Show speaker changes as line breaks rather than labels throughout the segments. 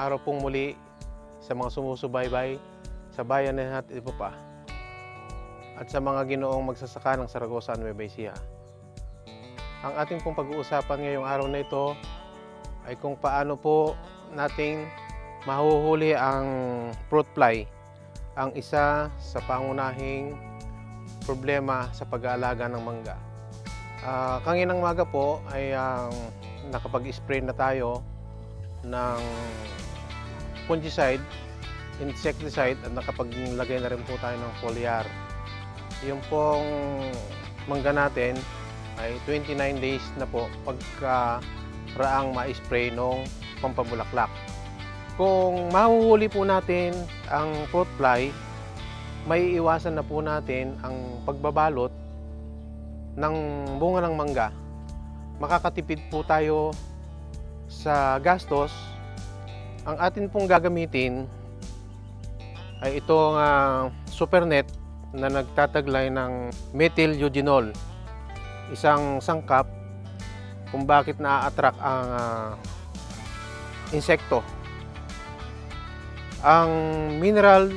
araw pong muli sa mga sumusubaybay sa bayan ng Ipopa at sa mga ginoong magsasaka ng Saragosa, Nueva Ecija. Ang ating pong pag-uusapan ngayong araw na ito ay kung paano po nating mahuhuli ang fruit fly, ang isa sa pangunahing problema sa pag-aalaga ng mangga. Kanginang umaga po ay nakapag-spray na tayo ng fungicide, insecticide at nakapaglagay na rin po tayo ng foliar. Yung pong mangga natin ay 29 days na po pagka raang ma-spray nung pampabulaklak. Kung mahuhuli po natin ang fruit fly, may iwasan na po natin ang pagbabalot ng bunga ng mangga. Makakatipid po tayo sa gastos. Ang atin pong gagamitin ay itong super net na nagtataglay ng methyl eugenol, isang sangkap kung bakit na-attract ang insekto. Ang mineral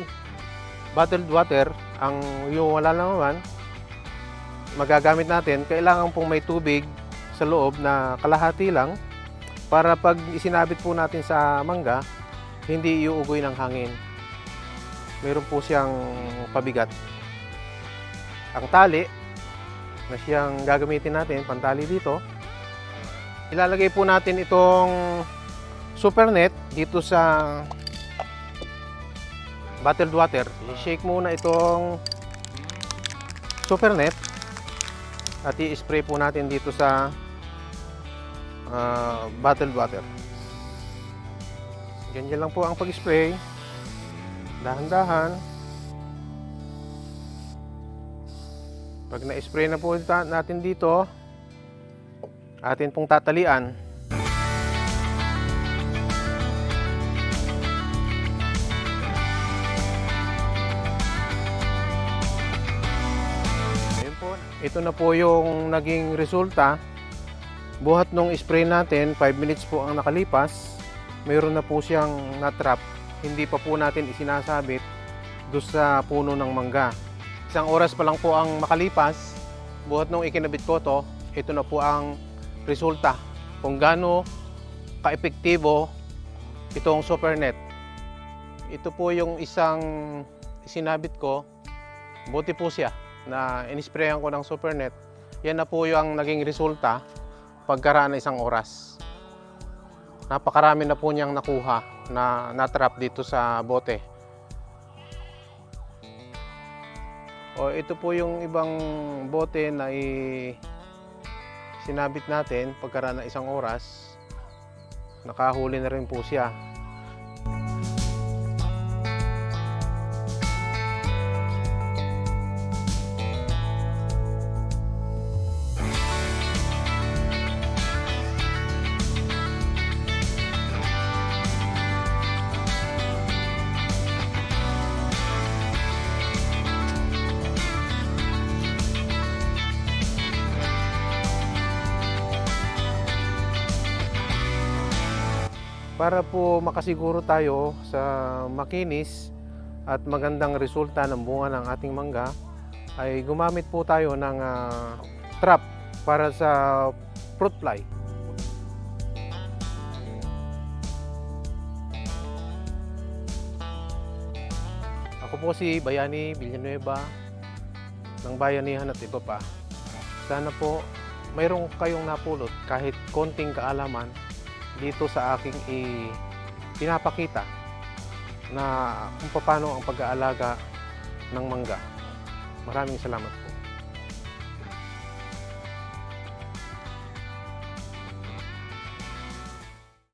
bottled water, ang yung wala naman magagamit natin, kailangan pong may tubig sa loob na kalahati lang para pag isinabit po natin sa mangga, hindi iuugoy ng hangin. Meron po siyang pabigat. Ang tali na siyang gagamitin natin, pantali dito, ilalagay po natin itong super net dito sa bottled water. I-shake muna itong super net at i-spray po natin dito sa bottled water. Ganyan lang po ang pag-spray. Dahan-dahan. Pag na-spray na po natin dito, atin pong tatalian. Ito na po yung naging resulta. Buhat nung spray natin, 5 minutes po ang nakalipas, mayroon na po siyang na-trap. Hindi pa po natin isinasabit doon sa puno ng mangga. Isang oras pa lang po ang makalipas, buhat nung ikinabit ko to, ito na po ang resulta. Kung gaano ka-epektibo itong super net. Ito po yung isang isinabit ko, buti po siya na inisprayan ko ng super net. Yan na po yung naging resulta pagkaraan ng isang oras. Napakarami na po niyang nakuha na natrap dito sa bote. O ito po yung ibang bote na sinabit natin pagkaraan ng isang oras. Nakahuli na rin po siya. Para po makasiguro tayo sa makinis at magandang resulta ng bunga ng ating mangga, ay gumamit po tayo ng trap para sa fruit fly. Ako po si Bayani Villanueva ng Bayanihan at Ipopa. Sana po mayroong kayong napulot kahit konting kaalaman dito sa aking pinapakita na kung paano ang pag-aalaga ng mangga. Maraming salamat po.